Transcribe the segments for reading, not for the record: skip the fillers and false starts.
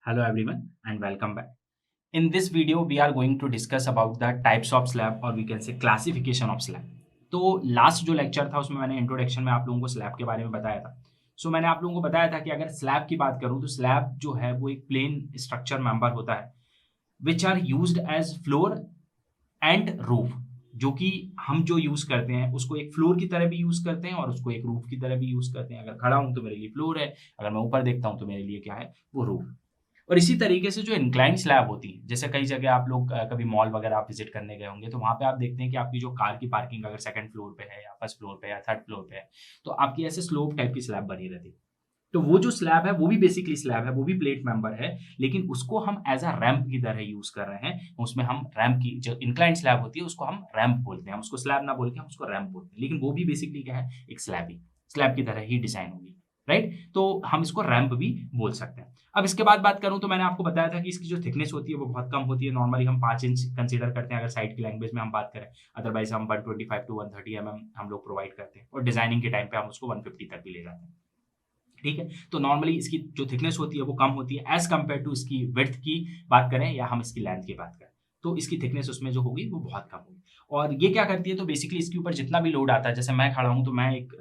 Hello everyone and welcome back. In this video, we are going to discuss about the types of slab or we can say classification of slab. तो last जो lecture था उसमें मैंने introduction में आप लोगों को slab के बारे में बताया था. मैंने आप लोगों को बताया था कि अगर स्लैब की बात करूं तो स्लैब जो है वो एक प्लेन स्ट्रक्चर मेंबर होता है which are used as floor and roof. जो कि हम जो यूज करते हैं उसको एक फ्लोर की तरह भी यूज करते हैं और उसको एक रूफ की तरह भी यूज करते हैं. अगर खड़ा हूं तो मेरे लिए फ्लोर है, अगर मैं ऊपर देखता हूं तो मेरे लिए क्या है, वो रूफ. और इसी तरीके से जो इंक्लाइन स्लैब होती है, जैसे कई जगह आप लोग कभी मॉल वगैरह आप विजिट करने गए होंगे तो वहां पे आप देखते हैं कि आपकी जो कार की पार्किंग अगर सेकंड फ्लोर पे है या फर्स्ट फ्लोर पे या थर्ड फ्लोर पे है तो आपकी ऐसे स्लोप टाइप की स्लैब बनी रहती है. तो वो जो स्लैब है वो भी बेसिकली स्लैब है, वो भी प्लेट मेंबर है, लेकिन उसको हम एज अ रैंप की तरह यूज कर रहे हैं. उसमें हम रैंप की जो इंक्लाइन स्लैब होती है उसको हम रैंप बोलते हैं, हम उसको स्लैब ना बोल के हम उसको रैंप बोलते हैं, लेकिन वो भी बेसिकली क्या है, एक स्लैब की तरह ही डिजाइन होगी. राइट, तो हम इसको रैंप भी बोल सकते हैं. अब इसके बाद बात करूं तो मैंने आपको बताया था कि इसकी जो थिकनेस होती है वो बहुत कम होती है. नॉर्मली हम 5 इंच कंसीडर करते हैं अगर साइड की लैंग्वेज में हम बात करें, अदरवाइज हम 125 टू 130 हम लोग प्रोवाइड करते हैं और डिजाइनिंग के टाइम पे हम उसको 150 तक भी ले जाते हैं. ठीक है, तो नॉर्मली इसकी जो थिकनेस होती है वो कम होती है एज कम्पेयर टू इसकी विड्थ की बात करें या हम इसकी लेंथ की बात करें तो इसकी थिकनेस उसमें जो होगी वो बहुत कम होगी. और ये क्या करती है, तो बेसिकली इसके ऊपर जितना भी लोड आता है, जैसे मैं खड़ा हूं तो मैं एक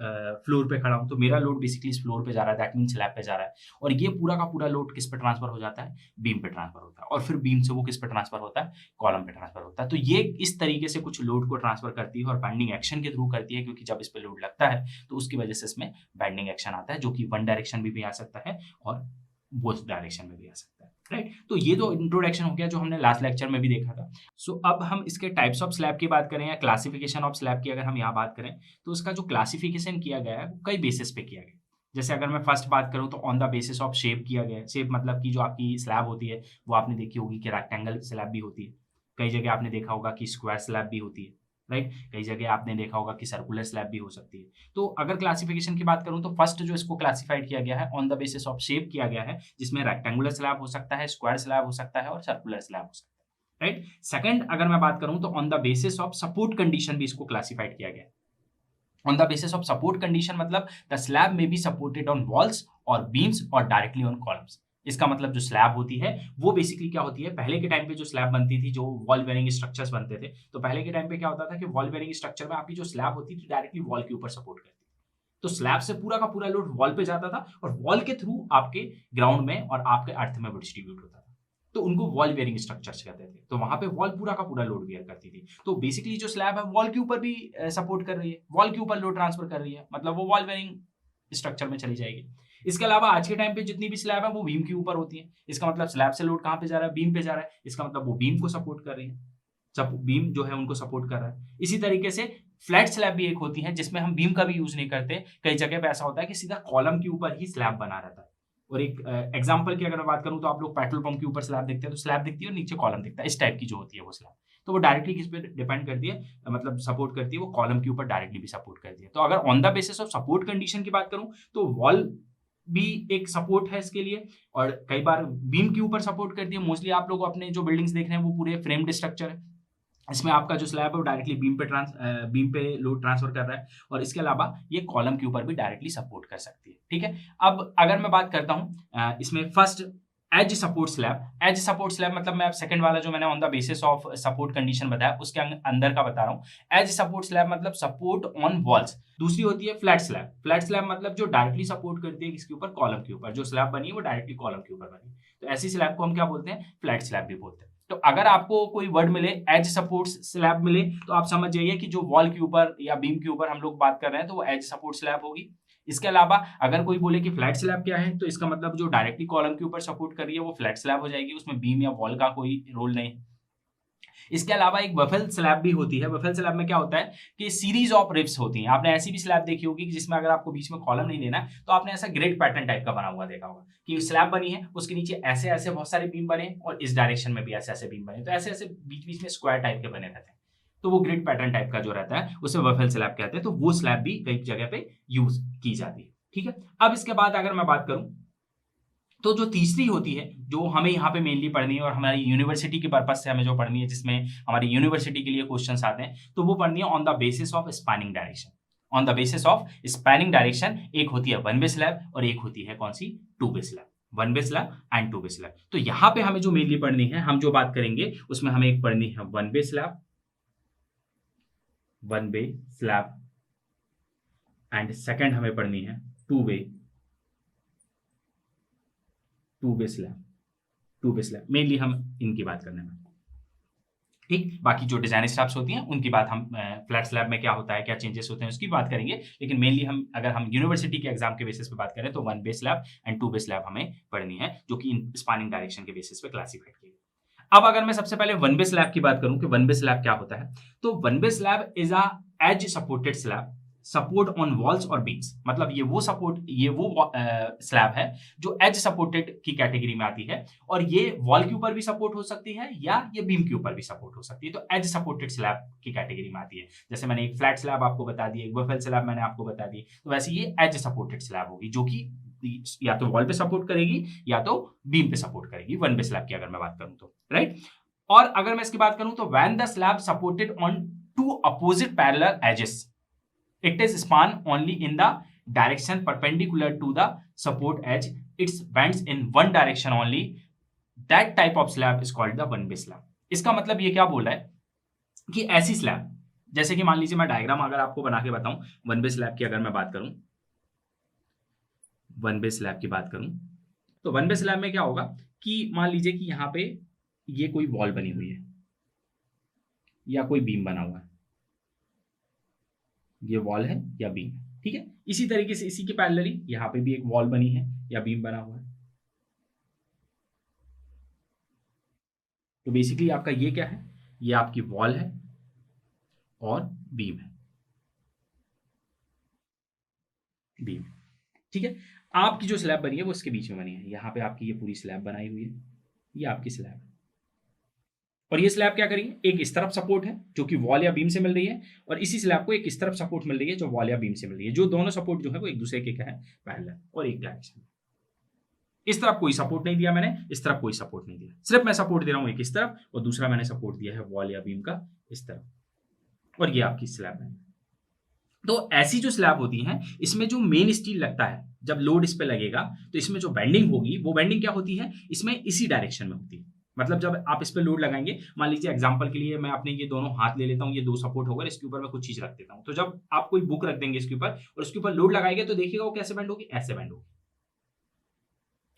फ्लोर पे खड़ा हूं तो मेरा लोड बेसिकली इस फ्लोर पे जा रहा है, दैट मीन स्लैब पे जा रहा है. और ये पूरा का पूरा लोड किस पे ट्रांसफर हो जाता है, बीम पे ट्रांसफर होता है. और फिर बीम से वो किस पे ट्रांसफर होता है, कॉलम पे ट्रांसफर होता है. तो ये इस तरीके से कुछ लोड को ट्रांसफर करती है और बेंडिंग एक्शन के थ्रू करती है, क्योंकि जब इस पे लोड लगता है तो उसकी वजह से इसमें बेंडिंग एक्शन आता है, जो कि वन डायरेक्शन में भी आ सकता है और बोथ डायरेक्शन में भी आ सकता है. राइट, तो ये तो इंट्रोडक्शन हो गया जो हमने लास्ट लेक्चर में भी देखा था. अब हम इसके टाइप्स ऑफ स्लैब की बात करें या क्लासिफिकेशन ऑफ स्लैब की अगर हम यहाँ बात करें तो उसका जो क्लासिफिकेशन किया गया है वो कई बेसिस पे किया गया है. जैसे अगर मैं फर्स्ट बात करूं तो on the basis of shape किया गया है. शेप मतलब कि जो आपकी स्लैब होती है वो आपने देखी होगी कि रेक्टेंगल स्लैब भी होती है, कई जगह आपने देखा होगा कि स्क्वायर स्लैब भी होती है. राइट, कई जगह आपने देखा होगा कि सर्कुलर स्लैब भी हो सकती है. तो अगर क्लासिफिकेशन की बात करूं तो फर्स्ट जो इसको क्लासिफाइड किया गया है on the basis of shape किया गया है, जिसमें रेक्टेंगुलर स्लैब हो सकता है, स्क्वायर स्लैब हो सकता है और सर्कुलर स्लैब हो सकता है. राइट, सेकंड अगर मैं बात करूं तो on the basis of support condition भी इसको क्लासिफाइड किया गया है. On the basis of support condition मतलब द स्लैब में बी सपोर्टेड ऑन वॉल्स और बीम्स और डायरेक्टली ऑन कॉलम्स. इसका मतलब जो स्लैब होती है वो बेसिकली क्या होती है, पहले के टाइम पे जो स्लैब बनती थी, जो वॉल बेयरिंग स्ट्रक्चर्स बनते थे, तो पहले के टाइम पे क्या होता था कि वॉल बेयरिंग स्ट्रक्चर में आपकी जो स्लैब होती थी डायरेक्टली वॉल के ऊपर सपोर्ट करती थी. तो स्लैब से पूरा का पूरा लोड वॉल पे जाता था और वॉल के थ्रू आपके ग्राउंड में और आपके अर्थ में वो डिस्ट्रीब्यूट होता था. तो उनको वॉल बेयरिंग स्ट्रक्चर्स कहते थे. तो वहां पे वॉल पूरा का पूरा लोड बेयर करती थी. तो बेसिकली जो स्लैब है वॉल के ऊपर भी सपोर्ट कर रही है, वॉल के ऊपर लोड ट्रांसफर कर रही है, मतलब वो वॉल बेयरिंग स्ट्रक्चर में चली जाएगी. इसके अलावा आज के टाइम पे जितनी भी स्लैब है वो बीम के ऊपर होती है. इसका मतलब स्लैब से लोड कहां पे जा रहा है, बीम पे जा रहा है. इसका मतलब वो बीम को सपोर्ट कर रही है, बीम जो है उनको सपोर्ट कर रहा है. इसी तरीके से फ्लैट स्लैब भी एक होती है जिसमें हम बीम का भी यूज नहीं करते. कई जगह पे ऐसा होता है कि सीधा कॉलम के ऊपर ही स्लैब बना रहता है. और एक एग्जांपल की अगर मैं बात करूं तो आप लोग पेट्रोल पंप के ऊपर स्लैब देखते हैं तो स्लैब दिखती है और नीचे कॉलम दिखता है. इस टाइप की जो होती है वो स्लैब, तो वो डायरेक्टली किस पे डिपेंड करती है, मतलब सपोर्ट करती है, वो कॉलम के ऊपर डायरेक्टली भी सपोर्ट करती है. तो अगर on the basis of support condition की बात करूं तो वॉल भी एक सपोर्ट है इसके लिए, और कई बार बीम के ऊपर सपोर्ट करती है. मोस्टली आप लोग अपने जो बिल्डिंग्स देख रहे हैं वो पूरे फ्रेम्ड स्ट्रक्चर है. इसमें आपका जो स्लैब है वो डायरेक्टली बीम पे लोड ट्रांसफर कर रहा है, और इसके अलावा ये कॉलम के ऊपर भी डायरेक्टली सपोर्ट कर सकती है. ठीक है, अब अगर मैं बात करता हूं इसमें first as support slab. As support slab मतलब मैं अब सेकंड वाला जो मैंने on the basis of support condition बताया उसके अंदर का बता रहा हूं. एज सपोर्ट स्लैब मतलब सपोर्ट ऑन वॉल्स. दूसरी होती है फ्लैट स्लैब. फ्लैट स्लैब मतलब जो डायरेक्टली सपोर्ट करती है किसके ऊपर, कॉलम के ऊपर. जो स्लैब बनी है वो डायरेक्टली कॉलम के ऊपर बनी है, तो ऐसी स्लैब को हम क्या बोलते हैं, फ्लैट स्लैब भी बोलते हैं. तो अगर आपको कोई वर्ड मिले एज सपोर्ट स्लैब मिले तो आप समझ जाइए कि जो वॉल के ऊपर या बीम के ऊपर हम लोग बात कर रहे हैं तो वो एज सपोर्ट स्लैब होगी. इसके अलावा अगर कोई बोले कि फ्लैट स्लैब क्या है, तो इसका मतलब जो डायरेक्टली कॉलम के ऊपर सपोर्ट कर रही है वो फ्लैट स्लैब हो जाएगी, उसमें बीम या वॉल का कोई रोल नहीं. इसके अलावा एक बफेल स्लैब भी होती है. बफेल स्लैब में क्या होता है कि सीरीज ऑफ रिब्स होती हैं. आपने ऐसी भी स्लैब देखी होगी कि जिसमें अगर आपको बीच में कॉलम नहीं देना तो आपने ऐसा ग्रिड पैटर्न टाइप का बना हुआ देखा होगा कि स्लैब बनी है, उसके नीचे ऐसे ऐसे बहुत सारे बीम बने और इस डायरेक्शन में भी ऐसे ऐसे बीम बने, तो ऐसे ऐसे बीच बीच में स्क्वायर टाइप के बने रहते हैं. तो वो ग्रिड पैटर्न टाइप का जो रहता है उसे बफेल स्लैब कहते हैं. तो वो स्लैब भी कई जगह पे यूज की जाती है. ठीक है, अब इसके बाद अगर मैं बात करूं तो जो तीसरी होती है जो हमें यहाँ पे मेनली पढ़नी है और हमारी यूनिवर्सिटी के पर्पज से हमें जो पढ़नी है, जिसमें हमारी यूनिवर्सिटी के लिए क्वेश्चंस आते हैं, तो वो पढ़नी है on the basis of spanning direction. On the basis of spanning direction एक होती है वन वे स्लैब और एक होती है कौन सी, two way slab. One bay slab and two bay slab. तो यहाँ पे हमें जो मेनली पढ़नी है, हम जो बात करेंगे उसमें हमें एक पढ़नी है one bay slab, one bay slab and second हमें पढ़नी है टू बे स्लैब, टू बे स्लैब। मेनली हम इनकी बात करने में, ठीक। बाकी जो डिजाइन स्लैब्स होती हैं उनकी बात हम फ्लैट स्लैब में क्या होता है, क्या चेंजेस होते हैं उसकी बात करेंगे। लेकिन मेनली हम अगर हम यूनिवर्सिटी के एग्जाम के बेसिस पे बात करें तो one bay slab and two bay slab हमें पढ़नी है, जो कि इन स्पानिंग डायरेक्शन के बेसिस पे क्लासिफाइड की गई। अब अगर मैं सबसे पहले वन बे स्लैब की बात करूं कि वन बे स्लैब क्या होता है, तो one bay slab is a as supported slab, support on walls और बीम्स। मतलब ये वो स्लैब है जो एज सपोर्टेड की कैटेगरी में आती है, और ये वॉल के ऊपर भी सपोर्ट हो सकती है या ये बीम के ऊपर भी सपोर्ट हो सकती है। तो एज सपोर्टेड स्लैब की कैटेगरी में आती है। जैसे मैंने एक फ्लैट स्लैब आपको बता दी, एक बफेल स्लैब मैंने आपको बता दी, तो वैसे ये एज सपोर्टेड स्लैब होगी, जो कि या तो वॉल पे सपोर्ट करेगी या तो बीम पे सपोर्ट करेगी, वन बे स्लैब की अगर मैं बात करूं तो, राइट। और अगर मैं इसकी बात करूं तो when the slab supported on two opposite parallel edges, it is span only in the direction perpendicular to the support edge, it bends in one direction only, that type of slab is called the one bay slab। इसका मतलब ये क्या बोल रहा है कि ऐसी slab, जैसे कि मान लीजिए मैं डायग्राम अगर आपको बना के बताऊं वन बे स्लैब की, अगर मैं बात करूं वन बे स्लैब की बात करूं तो वन बे स्लैब में क्या होगा कि मान लीजिए कि यहां पे ये कोई वॉल बनी हुई है या कोई बीम बना हुआ है, ये वॉल है या बीम है, ठीक है। इसी तरीके से इसी के पैरेलली यहां पे भी एक वॉल बनी है या बीम बना हुआ है। तो बेसिकली आपका ये क्या है, ये आपकी वॉल है और बीम है, बीम, ठीक है। आपकी जो स्लैब बनी है वो इसके बीच में बनी है, यहां पे आपकी ये पूरी स्लैब बनाई हुई है, ये आपकी स्लैब है। और ये स्लैब क्या करेंगे, एक इस तरफ सपोर्ट है जो कि वॉल या बीम से मिल रही है, और इसी स्लैब को एक इस तरफ सपोर्ट मिल रही है जो वॉल या बीम से मिल रही है, जो दोनों सपोर्ट जो है वो एक दूसरे के क्या है, पैरेलल और एक डायरेक्शन में। इस तरफ कोई सपोर्ट नहीं दिया मैंने, इस तरफ कोई सपोर्ट नहीं दिया, सिर्फ मैं सपोर्ट दे रहा हूं एक इस तरफ और दूसरा मैंने सपोर्ट दिया है वॉल या बीम का इस तरफ, और ये आपकी स्लैब है। तो ऐसी जो स्लैब होती है इसमें जो मेन स्टील लगता है, जब लोड इस पे लगेगा तो इसमें जो बेंडिंग होगी वो बेंडिंग क्या होती है, इसमें इसी डायरेक्शन में होती है। मतलब जब आप इस पे लोड लगाएंगे, मान लीजिए एग्जांपल के लिए मैं अपने ये दोनों हाथ ले लेता हूँ, ये दो सपोर्ट होगा, इसके ऊपर मैं कुछ चीज रख देता हूँ, तो जब आप कोई बुक रख देंगे इसके ऊपर और इसके ऊपर लोड लगाएंगे तो देखिएगा वो कैसे बेंड होगी, ऐसे बेंड होगी।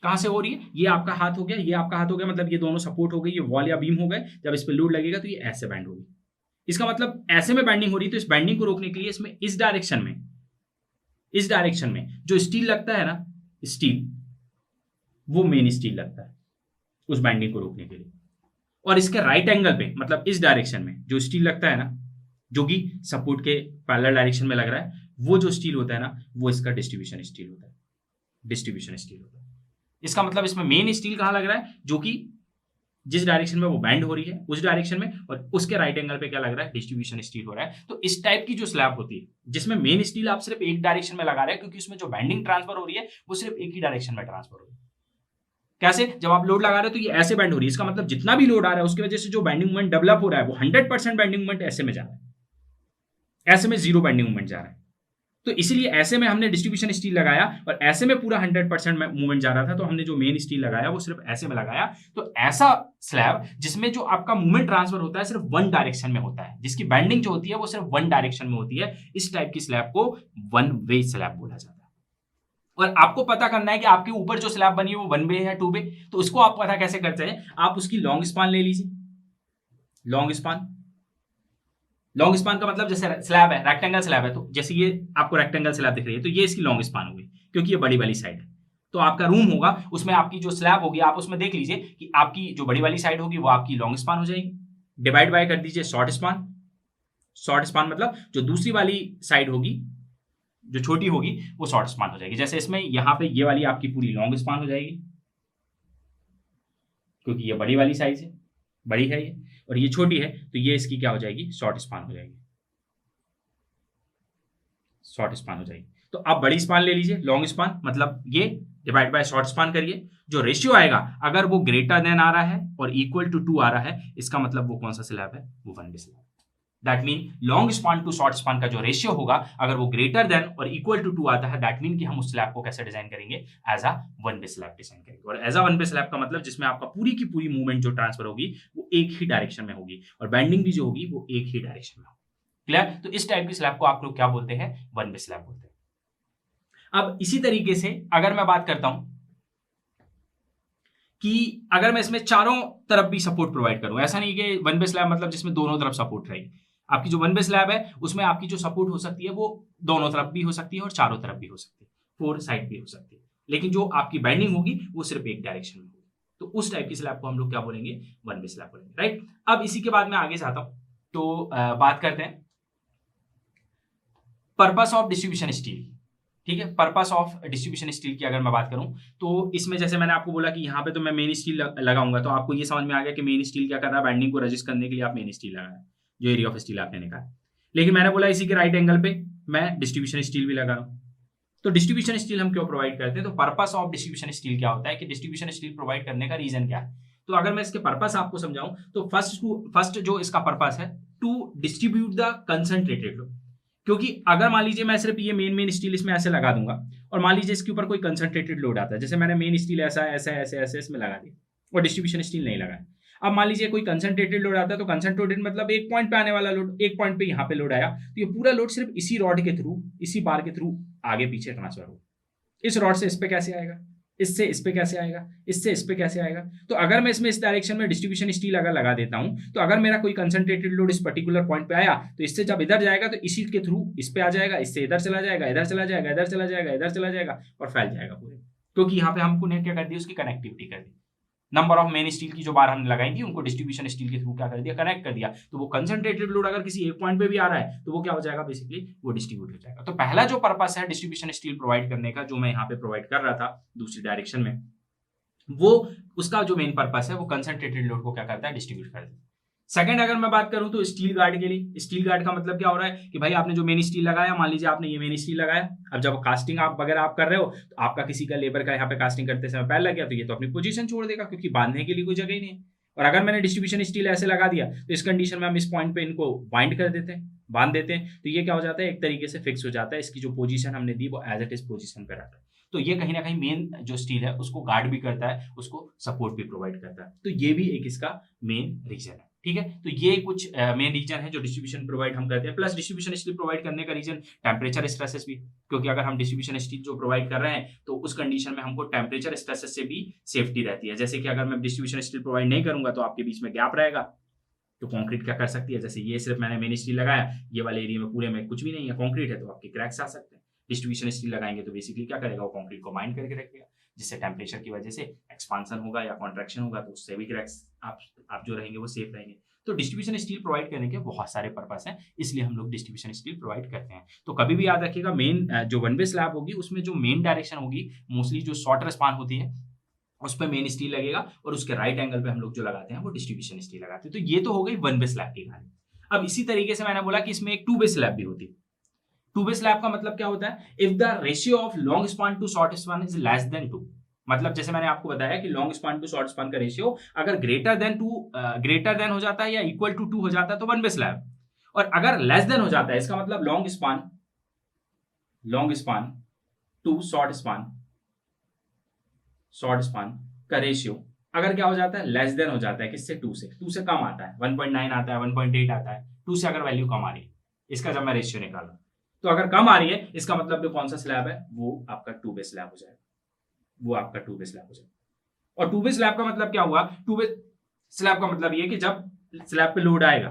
कहां से हो रही है, ये आपका हाथ हो गया, ये आपका हाथ हो गया, मतलब ये दोनों सपोर्ट हो गई, ये वॉल या बीम हो गए, जब इस पे लोड लगेगा तो ये ऐसे बेंड होगी। इसका मतलब ऐसे में बेंडिंग हो रही है, तो इस बेंडिंग को रोकने के लिए इसमें इस डायरेक्शन में जो स्टील लगता है ना, स्टील, वो मेन स्टील लगता है उस बेंडिंग को रोकने के लिए। और इसके राइट एंगल पे, मतलब इस डायरेक्शन में जो स्टील लगता है ना, जो कि सपोर्ट के पैरेलल डायरेक्शन में लग रहा है, वो जो स्टील होता है ना, वो इसका डिस्ट्रीब्यूशन स्टील होता है, डिस्ट्रीब्यूशन स्टील होता है। इसका मतलब इसमें मेन स्टील कहां लग रहा है, जो कि जिस डायरेक्शन में वो बैंड हो रही है उस डायरेक्शन में, और उसके राइट एंगल पे क्या लग रहा है, डिस्ट्रीब्यूशन स्टील हो रहा है। तो इस टाइप की जो स्लैब होती है जिसमें मेन स्टील आप सिर्फ एक डायरेक्शन में लगा रहे हैं, क्योंकि उसमें जो बैंडिंग ट्रांसफर हो रही है वो सिर्फ एक ही डायरेक्शन में ट्रांसफर हो रही है। कैसे, जब आप लोड लगा रहे हो तो ये ऐसे बैंड हो रही है, इसका मतलब जितना भी लोड आ रहा है उसकी वजह से जो बैंडिंग मोमेंट डेवलप हो रहा है वो 100% बैंडिंग मोमेंट ऐसे में जा रहा है, ऐसे में 0 बैंडिंग मोमेंट जा रहा है। तो इसीलिए ऐसे में हमने डिस्ट्रीब्यूशन स्टील लगाया, और ऐसे में पूरा 100% मूवमेंट जा रहा था, तो हमने जो मेन स्टील लगाया वो सिर्फ ऐसे में लगाया। तो ऐसा स्लैब जिसमें जो आपका मूवमेंट ट्रांसफर होता है सिर्फ वन डायरेक्शन में होता है, जिसकी बैंडिंग जो होती है वो सिर्फ वन डायरेक्शन में होती है, इस टाइप की स्लैब को वन वे स्लैब बोला जाता है। और आपको पता करना है कि आपके ऊपर जो स्लैब बनी है वो वन वे है, टू वे, तो उसको आप पता कैसे करते हैं, आप उसकी लॉन्ग स्पान ले लीजिए। लॉन्ग स्पान का मतलब जैसे स्लैब है, रेक्टेंगल स्लैब है, तो जैसे ये आपको रेक्टेंगल स्लैब दिख रही है तो ये इसकी लॉन्ग स्पान होगी, क्योंकि ये बड़ी वाली साइड है। तो आपका रूम होगा उसमें आपकी जो स्लैब होगी, आप उसमें देख लीजिए कि आपकी जो बड़ी वाली साइड होगी वो आपकी लॉन्ग स्पान हो जाएगी, डिवाइड बाय कर दीजिए शॉर्ट स्पान। शॉर्ट स्पान मतलब जो दूसरी वाली साइड होगी जो छोटी होगी वो शॉर्ट स्पान हो जाएगी। जैसे इसमें यहां पे ये वाली आपकी पूरी लॉन्ग स्पान हो जाएगी, क्योंकि ये बड़ी वाली साइज है, बड़ी है ये, और ये छोटी है, तो ये इसकी क्या हो जाएगी, शॉर्ट स्पान हो जाएगी, शॉर्ट स्पान हो जाएगी। तो आप बड़ी स्पान ले लीजिए, लॉन्ग स्पान, मतलब ये डिवाइड बाय शॉर्ट स्पान करिए, जो रेशियो आएगा अगर वो ग्रेटर देन आ रहा है और इक्वल टू 2 आ रहा है, इसका मतलब वो कौन सा स्लैब है, वो one bay slab. That mean long span to short span का जो रेशियो होगा अगर वो ग्रेटर देन और इक्वल टू 2 आता है, दैट मीन कि हम उस स्लैब को कैसे डिजाइन करेंगे, as a one way slab design करेंगे। और as a one way slab का मतलब जिसमें आपका पूरी की पूरी मूवमेंट जो ट्रांसफर होगी वो एक ही डायरेक्शन में होगी और बेंडिंग भी जो होगी वो एक ही डायरेक्शन में होगी। क्लियर? तो इस टाइप की स्लैब को आप लोग क्या बोलते हैं, वन वे स्लैब बोलते हैं। अब इसी तरीके से अगर मैं बात करता हूं कि अगर मैं इसमें चारों तरफ भी सपोर्ट प्रोवाइड करूं, ऐसा नहीं कि वन वे स्लैब मतलब जिसमें दोनों तरफ सपोर्ट रहेगी। आपकी जो वन वे स्लैब है उसमें आपकी जो सपोर्ट हो सकती है वो दोनों तरफ भी हो सकती है और चारों तरफ भी हो सकती है, फोर साइड भी हो सकती है, लेकिन जो आपकी बेंडिंग होगी वो सिर्फ एक डायरेक्शन में होगी। तो उस टाइप की स्लैब को हम लोग क्या बोलेंगे, वन वे स्लैब बोलेंगे, राइट। अब इसी के बाद मैं आगे जाता हूं, तो बात करते हैं पर्पस ऑफ डिस्ट्रीब्यूशन स्टील। ठीक है, पर्पस ऑफ डिस्ट्रीब्यूशन स्टील की अगर मैं बात करूं तो इसमें जैसे मैंने आपको बोला कि यहाँ पे तो मैं मेन स्टील लगाऊंगा, तो आपको ये समझ में आ गया कि मेन स्टील क्या कर रहा है, बैंडिंग को रजिस्ट करने के लिए आप मेन स्टील लगाए, जो एरिया ऑफ स्टील आपने निकाला। लेकिन मैंने बोला इसी के राइट एंगल पे मैं डिस्ट्रीब्यूशन स्टील भी लगा रहा हूँ। तो डिस्ट्रीब्यूशन स्टील हम क्यों प्रोवाइड करते हैं, तो पर्पस ऑफ डिस्ट्रीब्यूशन स्टील क्या होता है कि डिस्ट्रीब्यूशन स्टील प्रोवाइड करने का रीजन क्या है। तो अगर मैं इसके पर्पस आपको समझाऊं तो फर्स्ट जो इसका पर्पस है to distribute the concentrated load. क्योंकि अगर मान लीजिए मैं सिर्फ ये मेन स्टील इसमें ऐसे लगा दूंगा और मान लीजिए इसके ऊपर कोई कंसंट्रेटेड लोड आता है, जैसे मैंने मेन स्टील ऐसा ऐसे ऐसे ऐसे इसमें लगा दी और डिस्ट्रीब्यूशन स्टील नहीं लगाया। अब मान लीजिए कोई कंसंट्रेटेड लोड आता है, तो कंसंट्रेटेड मतलब एक पॉइंट पे आने वाला लोड, एक पॉइंट पे यहाँ पे लोड आया, तो ये पूरा लोड सिर्फ इसी रॉड के थ्रू, इसी बार के थ्रू आगे पीछे ट्रांसफर हो। इस रॉड से इस पे कैसे आएगा, इससे इस पे कैसे आएगा, इससे इस पे कैसे आएगा। तो अगर मैं इसमें इस डायरेक्शन में डिस्ट्रीब्यूशन स्टील अगर लगा देता हूं, तो अगर मेरा कोई कंसंट्रेटेड लोड इस पर्टिकुलर पॉइंट पे आया, तो इससे जब इधर जाएगा तो इसी के थ्रू इस पे आ जाएगा, इससे इधर चला जाएगा, इधर चला जाएगा, इधर चला जाएगा, इधर चला जाएगा और फैल जाएगा पूरे। क्योंकि यहाँ पे हमको क्या कर दिया, उसकी कनेक्टिविटी कर दी। नंबर ऑफ मेन स्टील की जो बार हमने लगाई थी उनको डिस्ट्रीब्यूशन स्टील के थ्रू क्या कर दिया, कनेक्ट कर दिया। तो वो कंसंट्रेटेड लोड अगर किसी एक पॉइंट पे भी आ रहा है तो वो क्या हो जाएगा, बेसिकली वो डिस्ट्रीब्यूट हो जाएगा। तो पहला जो पर्पस है डिस्ट्रीब्यूशन स्टील प्रोवाइड करने का, जो मैं यहाँ पे प्रोवाइड कर रहा था दूसरी डायरेक्शन में, वो उसका जो मेन पर्पस है वो कंसंट्रेटेड लोड को क्या करता है, डिस्ट्रीब्यूट करता है। सेकंड अगर मैं बात करूं तो स्टील गार्ड के लिए, स्टील गार्ड का मतलब क्या हो रहा है कि भाई आपने जो मेन स्टील लगाया, मान लीजिए आपने ये मेन स्टील लगाया, अब जब कास्टिंग आप वगैरह आप कर रहे हो तो आपका किसी का लेबर का यहाँ पे कास्टिंग करते समय पैर लग गया, तो ये तो अपनी पोजीशन छोड़ देगा क्योंकि बांधने के लिए कोई जगह ही नहीं है। और अगर मैंने डिस्ट्रीब्यूशन स्टील ऐसे लगा दिया तो इस कंडीशन में हम इस पॉइंट पे इनको बाइंड कर देते हैं, बांध देते हैं, तो ये क्या हो जाता है, एक तरीके से फिक्स हो जाता है, इसकी जो पोजीशन हमने दी वो एज इट इज पोजीशन पे रहता है। तो ये कहीं ना कहीं मेन जो स्टील है उसको गार्ड भी करता है, उसको सपोर्ट भी प्रोवाइड करता है। तो ये भी एक इसका मेन रीजन है। ठीक है, तो ये कुछ मेन रीजन है जो डिस्ट्रीब्यूशन प्रोवाइड हम करते हैं। प्लस डिस्ट्रीब्यूशन स्टील प्रोवाइड करने का रीजन टेम्परेचर स्ट्रेसेस भी, क्योंकि अगर हम डिस्ट्रीब्यूशन स्टील जो प्रोवाइड कर रहे हैं तो उस कंडीशन में हमको टेम्परेचर स्ट्रेसेस से भी सेफ्टी रहती है। जैसे कि अगर मैं डिस्ट्रीब्यूशन स्टील प्रोवाइड नहीं करूंगा तो आपके बीच में गैप रहेगा, तो कंक्रीट क्या कर सकती है, जैसे ये सिर्फ मैंने मेन स्टील लगाया, ये वाले एरिया में पूरे में कुछ भी नहीं है, कंक्रीट है, तो आपके क्रैक्स आ सकते हैं। डिस्ट्रीब्यूशन स्टील लगाएंगे तो बेसिकली क्या करेगा, वो कंक्रीट को बाइंड करके रखेगा, जिससे टेम्परेचर की वजह से एक्सपांसन होगा या कॉन्ट्रैक्शन होगा, तो उससे भी क्रैक्स आप जो रहेंगे वो सेफ रहेंगे। तो डिस्ट्रीब्यूशन स्टील प्रोवाइड करने के बहुत सारे पर्पस हैं, इसलिए हम लोग डिस्ट्रीब्यूशन स्टील प्रोवाइड करते हैं। तो कभी भी याद रखिएगा, मेन जो वन वे स्लैब होगी उसमें जो मेन डायरेक्शन होगी, मोस्टली जो शॉर्टर स्पान होती है उस पर मेन स्टील लगेगा और उसके राइट एंगल पे हम लोग जो लगाते हैं वो डिस्ट्रीब्यूशन स्टील लगाते हैं। तो ये तो हो गई वन वे स्लैब की कहानी। अब इसी तरीके से मैंने बोला कि इसमें एक टू वे स्लैब भी होती है। टू वे स्लैब का मतलब क्या होता है, if the ratio of long span to short span is less than 2, मतलब जैसे मैंने आपको बताया कि long span to short span का रेशियो अगर ग्रेटर देन हो जाता है या इक्वल टू 2 हो जाता है तो वन वे स्लैब, और अगर लेस देन हो जाता है इसका मतलब long span to short span का रेशियो अगर क्या हो जाता है, लेस देन हो जाता है, किससे, 2 से कम आता है, 1.9 आता है, 1.8 आता है, 2 से अगर वैल्यू कम आ रही है इसका, जब मैं रेशियो निकाला तो अगर कम आ रही है इसका मतलब जो कौन सा स्लैब है वो आपका टू वे स्लैब हो जाएगा, और टू वे स्लैब का मतलब क्या हुआ, टू वे स्लैब का मतलब ये कि जब स्लैब पे लोड आएगा,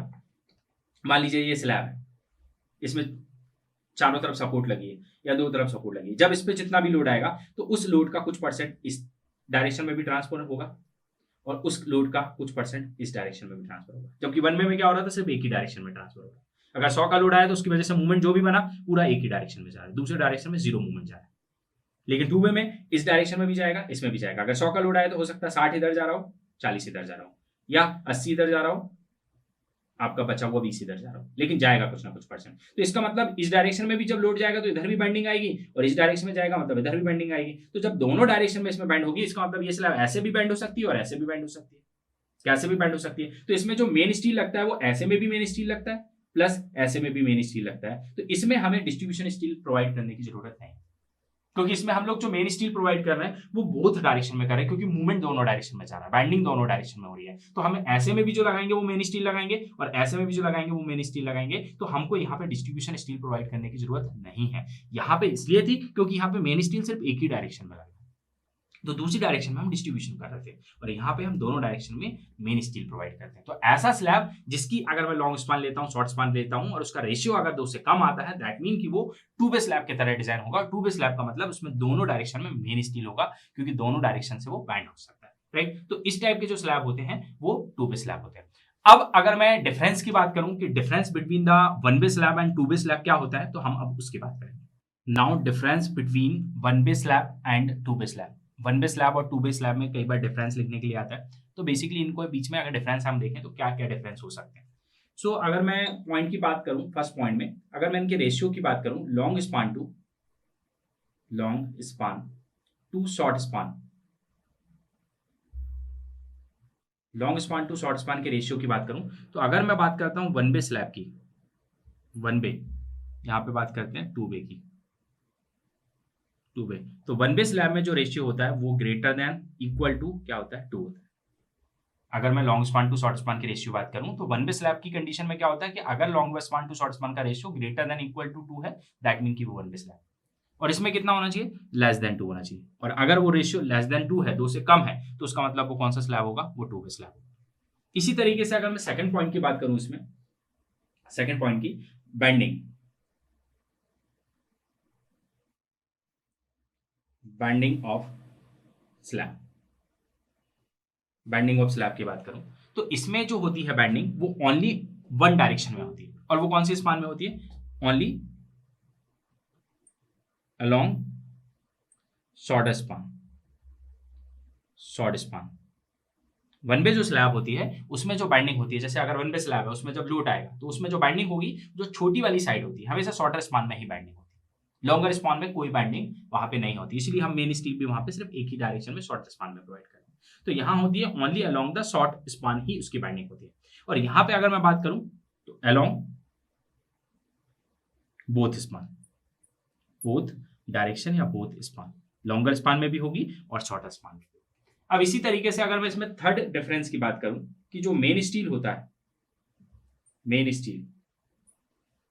मान लीजिए ये स्लैब है, इसमें चारों तरफ सपोर्ट लगी है या दो तरफ सपोर्ट लगी है, जब इस पे जितना भी लोड आएगा तो उस लोड का कुछ परसेंट इस डायरेक्शन में भी ट्रांसफर होगा और उस लोड का कुछ परसेंट इस डायरेक्शन में भी ट्रांसफर होगा। जबकि वन वे में क्या हो रहा था, सिर्फ एक ही डायरेक्शन में ट्रांसफर होगा। अगर 100 का लोड आया तो उसकी वजह से मूवमेंट जो भी बना पूरा एक ही डायरेक्शन में जा रहा है, दूसरे डायरेक्शन में जीरो मूवमेंट जा रहा है। लेकिन टू वे में इस डायरेक्शन में भी जाएगा, इसमें भी जाएगा। अगर 100 का लोड आया तो हो सकता है 60 इधर जा रहा हो, 40 इधर जा रहा हो, या 80 इधर जा रहा हो, आपका बचा हुआ 20 इधर जा रहा हो, लेकिन जाएगा कुछ ना कुछ परसेंट। तो इसका मतलब इस डायरेक्शन में भी जब लोड जाएगा तो इधर भी बेंडिंग आएगी, और इस डायरेक्शन में जाएगा मतलब इधर भी बेंडिंग आएगी। तो जब दोनों डायरेक्शन में इसमें बेंड होगी, इसका मतलब ये स्लैब ऐसे भी बेंड हो सकती है और ऐसे भी बेंड हो सकती है, कैसे भी बेंड हो सकती है। तो इसमें जो मेन स्टील लगता है वो ऐसे में भी मेन स्टील लगता है प्लस ऐसे में भी मेन स्टील लगता है, तो इसमें हमें डिस्ट्रीब्यूशन स्टील प्रोवाइड करने की जरूरत नहीं, क्योंकि इसमें हम लोग जो मेन स्टील प्रोवाइड कर रहे हैं वो बोथ डायरेक्शन में कर रहे हैं, क्योंकि मूवमेंट दोनों डायरेक्शन में जा रहा है, बाइंडिंग दोनों डायरेक्शन में हो रही है। तो हम ऐसे में भी जो लगाएंगे वो मेन स्टील लगाएंगे और ऐसे में भी जो लगाएंगे वो मेन स्टील लगाएंगे, तो हमको यहाँ पे डिस्ट्रीब्यूशन स्टील प्रोवाइड करने की जरूरत नहीं है। यहाँ पे इसलिए थी क्योंकि यहाँ पे मेन स्टील सिर्फ एक ही डायरेक्शन में लगा, तो दूसरी डायरेक्शन में हम डिस्ट्रीब्यूशन कर रहे थे, और यहाँ पे हम दोनों डायरेक्शन में मेन स्टील प्रोवाइड करते हैं। तो ऐसा स्लैब जिसकी अगर मैं लॉन्ग स्पान लेता हूँ, शॉर्ट स्पान लेता हूँ और उसका रेशियो अगर 2 से कम आता है, दैट मीन कि वो टू वे स्लैब की तरह डिजाइन होगा। टू वे स्लैब का मतलब उसमें दोनों डायरेक्शन में मेन स्टील होगा, क्योंकि दोनों डायरेक्शन से वो बैंड हो सकता है, राइट। तो इस टाइप के जो स्लैब होते हैं वो टू वे स्लैब होते हैं। अब अगर मैं डिफरेंस की बात करूं कि difference between the one way slab and to way slab क्या होता है, तो हम अब उसकी बात करेंगे। Now difference between one way slab and to way slab. One way slab और टू वे स्लैब में कई बार डिफरेंस लिखने के लिए आता है, तो बेसिकली इनको बीच में अगर डिफरेंस हम देखें तो क्या क्या डिफरेंस हो सकते हैं। सो अगर मैं पॉइंट की बात करूं, फर्स्ट पॉइंट में अगर मैं इनके रेशियो की बात करूं, long span to short span, long span to short span के रेशियो की बात करूं, तो अगर मैं बात करता हूं वन वे स्लैब की, वन वे, यहां पे बात करते हैं टू वे की, टू वे, तो वन वे स्लैब में जो रेशियो होता है वो ग्रेटर देन इक्वल टू क्या होता है, 2 होता है। अगर मैं long span to short span की रेशियो बात करूं, तो वन वे स्लैब की कंडीशन में क्या होता है कि अगर long span to short span का ratio greater than equal to 2 है, दैट मीन कि वो वन वे स्लैब, और इसमें कितना होना चाहिए, लेस देन 2 होना चाहिए। और अगर वो रेशियो लेस देन 2 है, 2 से कम है, तो उसका मतलब वो कौन सा स्लैब होगा, वो टू वे स्लैब होगा। इसी तरीके से अगर मैं सेकंड पॉइंट की बात करूं, इसमें सेकंड पॉइंट की bending of slab, bending of slab की बात करूं, तो इसमें जो होती है बैंडिंग वो ओनली वन डायरेक्शन में होती है, और वो कौन सी स्पान में होती है, only along short span, short span. One way जो स्लैब होती है उसमें जो बाइंडिंग होती है, जैसे अगर वन वे स्लैब है उसमें जब लोड आएगा तो उसमें जो बाइंडिंग होगी, जो छोटी वाली साइड होती है, हमेशा शॉर्टर स्पान में ही बाइंडिंग होती है, लॉन्गर स्पान में कोई बाइंडिंग वहां पे नहीं होती, इसलिए हम मेन स्टील भी वहां पे सिर्फ एक ही डायरेक्शन में शॉर्ट स्पान में प्रोवाइड करते हैं। तो यहाँ होती है only along the short span ही उसकी बाइंडिंग होती है। और यहाँ पे अगर मैं बात करूं तो along both span, both direction या बोथ स्पान, लॉन्गर स्पान में भी होगी और शॉर्टर स्पान में भी। अब इसी तरीके से अगर मैं इसमें थर्ड डिफरेंस की बात करूं कि जो मेन स्टील होता है, मेन स्टील,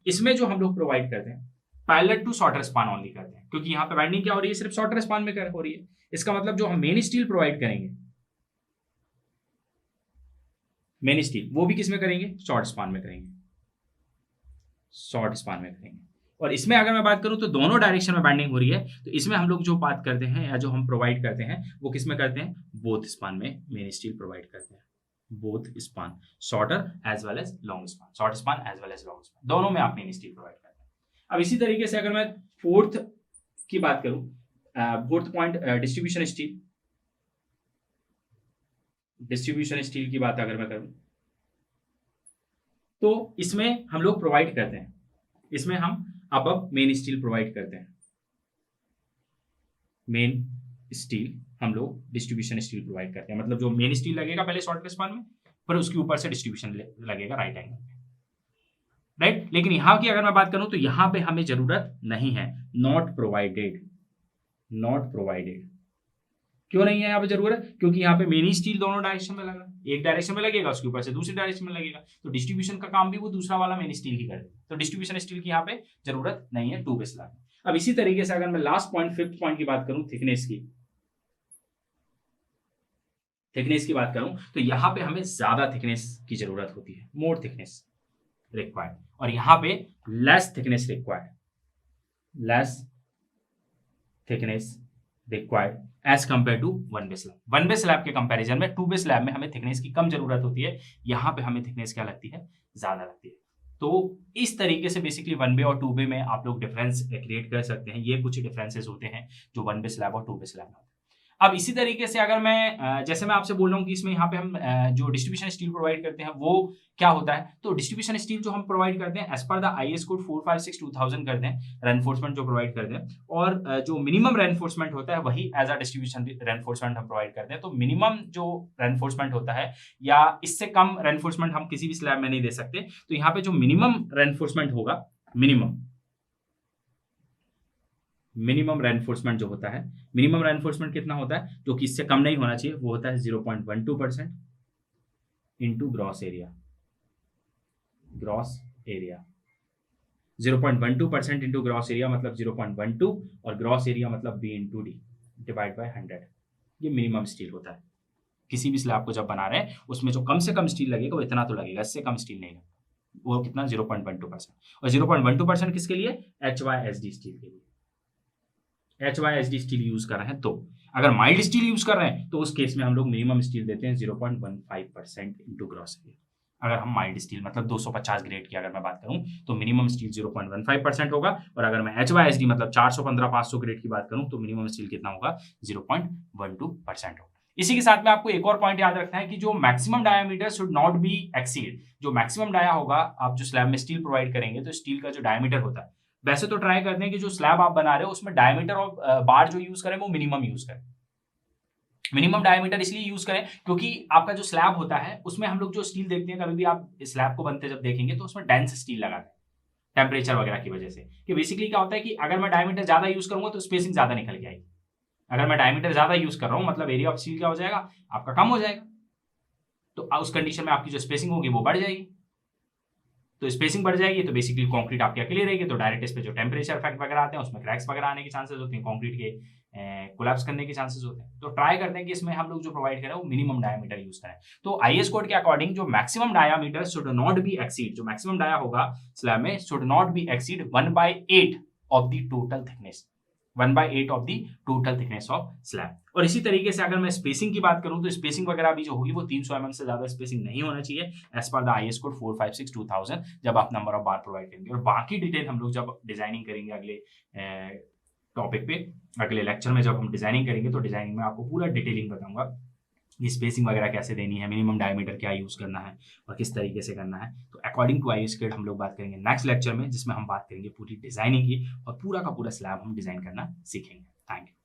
इसमें जो हम लोग प्रोवाइड करते हैं parallel to shorter span only करते हैं, क्योंकि यहाँ पे बाइंडिंग क्या हो रही है, सिर्फ शॉर्टर स्पान में हो रही है। इसका मतलब जो हम मेन स्टील प्रोवाइड करेंगे, मेन स्टील, वो भी किसमें करेंगे, शॉर्ट स्पान में करेंगे, शॉर्ट स्पान में करेंगे। और इसमें अगर मैं बात करूं तो दोनों डायरेक्शन में बाइंडिंग हो रही है, तो इसमें हम लोग जो बात करते हैं या जो हम प्रोवाइड करते हैं वो किसमें करते हैं, बोथ स्पान में मेन स्टील प्रोवाइड करते हैं, both span, shorter as well as long span, short span as well as long span, दोनों में आप मेन स्टील प्रोवाइड करते हैं। अब इसी तरीके से अगर मैं फोर्थ की बात करूं, fourth point distribution steel, distribution steel की बात अगर मैं करूं तो इसमें हम लोग प्रोवाइड करते हैं, इसमें हम अब मेन स्टील प्रोवाइड करते हैं, मेन स्टील हम लोग डिस्ट्रीब्यूशन स्टील प्रोवाइड करते हैं, मतलब जो मेन स्टील लगेगा पहले शॉर्ट स्पान में, फिर उसके ऊपर से डिस्ट्रीब्यूशन लगेगा राइट एंगल में, राइट। लेकिन यहां की अगर मैं बात करूं तो यहां पे हमें जरूरत नहीं है, नॉट प्रोवाइडेड, नॉट प्रोवाइडेड। क्यों नहीं है यहाँ पे जरूरत, क्योंकि यहाँ पे मेन स्टील दोनों डायरेक्शन में लगा, एक डायरेक्शन में लगेगा उसके ऊपर से दूसरी डायरेक्शन में लगेगा, तो डिस्ट्रीब्यूशन का काम भी वो दूसरा वाला मेन स्टील ही करेगा, तो डिस्ट्रीब्यूशन स्टील की यहाँ पे जरूरत नहीं है टू वे स्लैब। अब इसी तरीके से अगर मैं लास्ट पॉइंट, फिफ्थ पॉइंट की बात करूं, थिकनेस की, थिकनेस की बात करूं तो यहाँ पे हमें ज्यादा थिकनेस की जरूरत होती है, मोर थिकनेस रिक्वायर्ड, और यहाँ पे less thickness required, less thickness required as compare to one way slab. One way slab के कंपैरिजन में टू वे स्लैब में हमें थिकनेस की कम जरूरत होती है, यहाँ पे हमें थिकनेस क्या लगती है, ज्यादा लगती है। तो इस तरीके से बेसिकली वन वे और टू वे में आप लोग डिफरेंस क्रिएट कर सकते हैं, ये कुछ डिफरेंसेस होते हैं जो वन वे स्लैब और टू वे स्लैब में होते हैं। अब इसी तरीके से अगर मैं जैसे मैं आपसे बोल रहा हूँ कि इसमें यहाँ पे हम जो डिस्ट्रीब्यूशन स्टील प्रोवाइड करते हैं वो क्या होता है, तो डिस्ट्रीब्यूशन स्टील जो हम प्रोवाइड करते हैं as per the IS code 456/2000 करते हैं, रेनफोर्समेंट जो प्रोवाइड करते हैं, और जो मिनिमम रेनफोर्समेंट होता है वही एज अ डिस्ट्रीब्यूशन रेनफोर्समेंट हम प्रोवाइड करते हैं। तो मिनिमम जो रेनफोर्समेंट होता है या इससे कम रेनफोर्समेंट हम किसी भी स्लैब में नहीं दे सकते। तो यहाँ पे जो मिनिमम रेनफोर्समेंट होगा, मिनिमम रेनफोर्समेंट जो होता है, मिनिमम रेनफोर्समेंट कितना होता है, जो कि इससे कम नहीं होना चाहिए, वो होता है 0.12% into gross area. 0.12% into gross area मतलब 0.12 और ग्रॉस एरिया मतलब B into D divide by 100। ये मिनिमम स्टील होता है। किसी भी स्लैब को जब बना रहे हैं उसमें जो कम से कम स्टील लगेगा वो इतना तो लगेगा, इससे कम स्टील नहीं लगेगा। वो कितना, 0.12%। और 0.12% किसके लिए, HYSD स्टील के लिए। HYSD स्टील यूज कर रहे हैं, तो अगर माइल्ड स्टील यूज कर रहे हैं तो उस केस में हम लोग मिनिमम स्टील देते हैं 0.15% इंटू ग्रॉस एरिया। अगर हम माइल्ड स्टील मतलब 250 ग्रेड की अगर मैं बात करूं तो मिनिमम स्टील 0.15% होगा, और अगर मैं HYSD मतलब 415-500 ग्रेड की बात करूं तो मिनिमम स्टील कितना होगा, 0.12% होगा। इसी के साथ में आपको एक और पॉइंट याद रखना है कि जो maximum diameter should not be exceed. जो मैक्सिमम डाया होगा, आप जो स्लैब में स्टील प्रोवाइड करेंगे तो स्टील का जो डायमीटर होता है, वैसे तो ट्राई करते हैं कि जो स्लैब आप बना रहे हो उसमें डायमीटर और बार जो यूज करें वो मिनिमम यूज करें। मिनिमम डायमीटर इसलिए यूज करें क्योंकि आपका जो स्लैब होता है उसमें हम लोग जो स्टील देखते हैं, कभी भी आप स्लैब को बनते जब देखेंगे तो उसमें डेंस स्टील लगाते हैं टेम्परेचर वगैरह की वजह से। कि बेसिकली क्या होता है कि अगर मैं डायमीटर ज्यादा यूज करूंगा तो स्पेसिंग ज्यादा निकल के आएगी। अगर मैं डायमीटर ज्यादा यूज कर रहा हूं मतलब एरिया ऑफ स्टील क्या हो जाएगा, आपका कम हो जाएगा। तो उस कंडीशन में आपकी जो स्पेसिंग होगी वो बढ़ जाएगी। तो स्पेसिंग बढ़ जाएगी तो बेसिकली कंक्रीट आपकी अकेले रहेगी, तो डायरेक्ट इस पे जो टेम्परेचर इफेक्ट वगैरह आते हैं उसमें क्रैक्स वगैरह आने के चांसेस होते हैं, कंक्रीट के कोलैप्स करने के चांसेस होते हैं। तो ट्राई करते हैं कि इसमें हम लोग जो प्रोवाइड करें वो मिनिमम डायमीटर यूज करें। तो IS कोड के अकॉर्डिंग जो maximum diameter should not be exceed, जो मैक्सिमम डाया होगा स्लैब में should not be exceed 1/8 of the total thickness, 1/8 of the total thickness of slab. और इसी तरीके से अगर मैं स्पेसिंग की बात करूं तो स्पेसिंग वगैरह भी जो होगी वो 300 mm से ज्यादा स्पेसिंग नहीं होना चाहिए as per the IS code 456/2000 जब आप नंबर ऑफ बार प्रोवाइड करेंगे। और बाकी डिटेल हम लोग जब डिजाइनिंग करेंगे अगले टॉपिक पे, अगले लेक्चर में जब हम डिजाइनिंग करेंगे तो डिजाइनिंग में आपको पूरा डिटेलिंग बताऊंगा कि स्पेसिंग वगैरह कैसे देनी है, मिनिमम डायमीटर क्या यूज करना है और किस तरीके से करना है। तो अकॉर्डिंग टू IS कोड हम लोग बात करेंगे नेक्स्ट लेक्चर में, जिसमें हम बात करेंगे पूरी डिजाइनिंग की और पूरा का पूरा स्लैब हम डिजाइन करना सीखेंगे। Thank you.